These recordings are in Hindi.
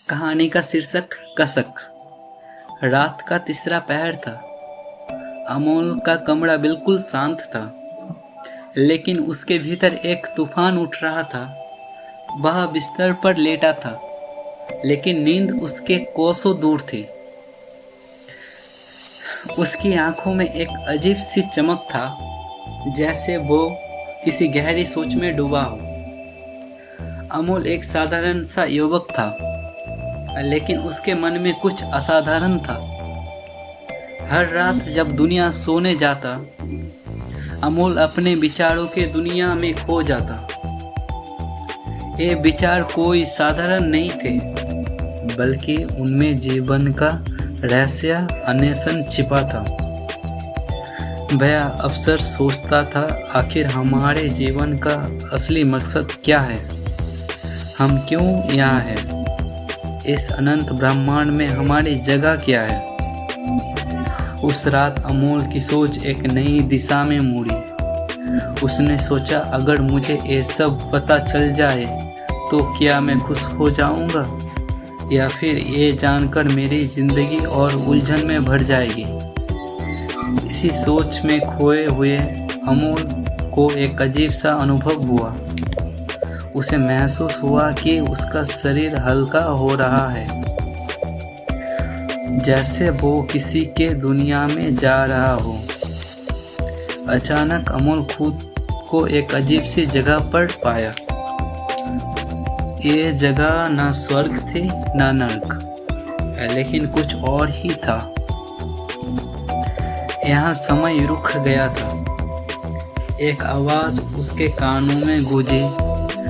कहानी का शीर्षक कसक। रात का तीसरा पहर था। अमोल का कमरा बिल्कुल शांत था, लेकिन उसके भीतर एक तूफान उठ रहा था। वह बिस्तर पर लेटा था, लेकिन नींद उसके कोसों दूर थी। उसकी आंखों में एक अजीब सी चमक था, जैसे वो किसी गहरी सोच में डूबा हो। अमोल एक साधारण सा युवक था, लेकिन उसके मन में कुछ असाधारण था। हर रात जब दुनिया सोने जाता, अमोल अपने विचारों के दुनिया में खो जाता। ये विचार कोई साधारण नहीं थे, बल्कि उनमें जीवन का रहस्य अन्वेषण छिपा था। वह अक्सर सोचता था, आखिर हमारे जीवन का असली मकसद क्या है? हम क्यों यहाँ हैं? इस अनंत ब्रह्मांड में हमारी जगह क्या है? उस रात अमोल की सोच एक नई दिशा में मुड़ी। उसने सोचा, अगर मुझे ये सब पता चल जाए तो क्या मैं खुश हो जाऊंगा, या फिर ये जानकर मेरी जिंदगी और उलझन में भर जाएगी। इसी सोच में खोए हुए अमोल को एक अजीब सा अनुभव हुआ। उसे महसूस हुआ कि उसका शरीर हल्का हो रहा है, जैसे वो किसी के दुनिया में जा रहा हो। अचानक अमोल खुद को एक अजीब सी जगह पर पाया। ये जगह ना स्वर्ग थी ना नरक, लेकिन कुछ और ही था। यहाँ समय रुक गया था। एक आवाज उसके कानों में गूंजी,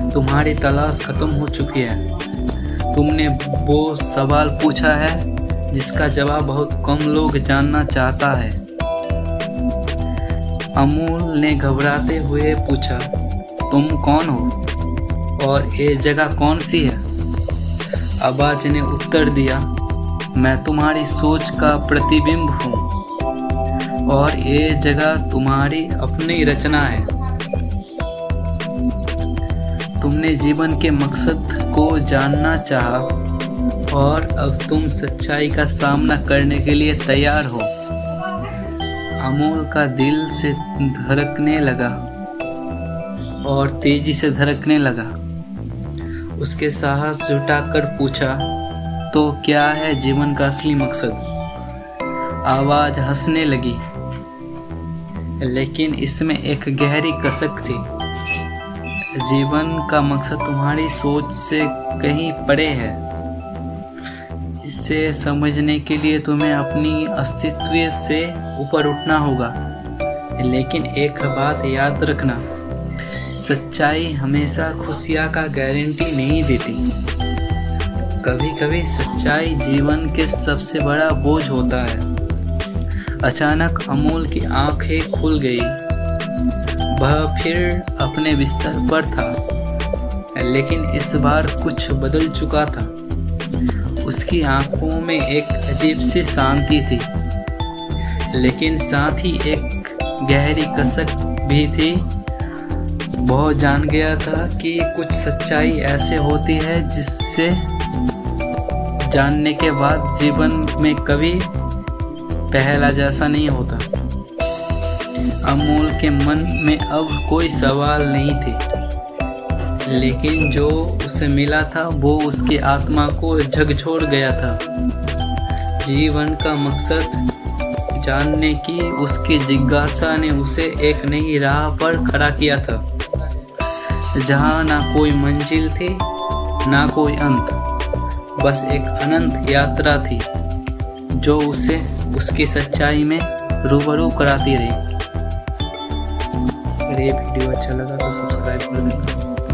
तुम्हारी तलाश खत्म हो चुकी है। तुमने वो सवाल पूछा है जिसका जवाब बहुत कम लोग जानना चाहता है। अमोल ने घबराते हुए पूछा, तुम कौन हो और ये जगह कौन सी है? आवाज ने उत्तर दिया, मैं तुम्हारी सोच का प्रतिबिंब हूँ और ये जगह तुम्हारी अपनी रचना है। तुमने जीवन के मकसद को जानना चाहा और अब तुम सच्चाई का सामना करने के लिए तैयार हो। अमोल का दिल से धड़कने लगा और तेजी से धड़कने लगा। उसके साहस जुटाकर पूछा, तो क्या है जीवन का असली मकसद? आवाज हंसने लगी, लेकिन इसमें एक गहरी कसक थी। जीवन का मकसद तुम्हारी सोच से कहीं परे है। इसे समझने के लिए तुम्हें अपनी अस्तित्व से ऊपर उठना होगा। लेकिन एक बात याद रखना, सच्चाई हमेशा खुशियाँ का गारंटी नहीं देती। कभी कभी सच्चाई जीवन के सबसे बड़ा बोझ होता है। अचानक अमोल की आंखें खुल गई। वह फिर अपने बिस्तर पर था, लेकिन इस बार कुछ बदल चुका था। उसकी आंखों में एक अजीब सी शांति थी, लेकिन साथ ही एक गहरी कसक भी थी। वह जान गया था कि कुछ सच्चाई ऐसे होती है जिससे जानने के बाद जीवन में कभी पहला जैसा नहीं होता। अमोल के मन में अब कोई सवाल नहीं थे, लेकिन जो उसे मिला था वो उसकी आत्मा को झकझोर गया था। जीवन का मकसद जानने की उसकी जिज्ञासा ने उसे एक नई राह पर खड़ा किया था, जहाँ ना कोई मंजिल थी ना कोई अंत, बस एक अनंत यात्रा थी जो उसे उसकी सच्चाई में रूबरू कराती रही। अगर ये वीडियो अच्छा लगा तो सब्सक्राइब कर देना।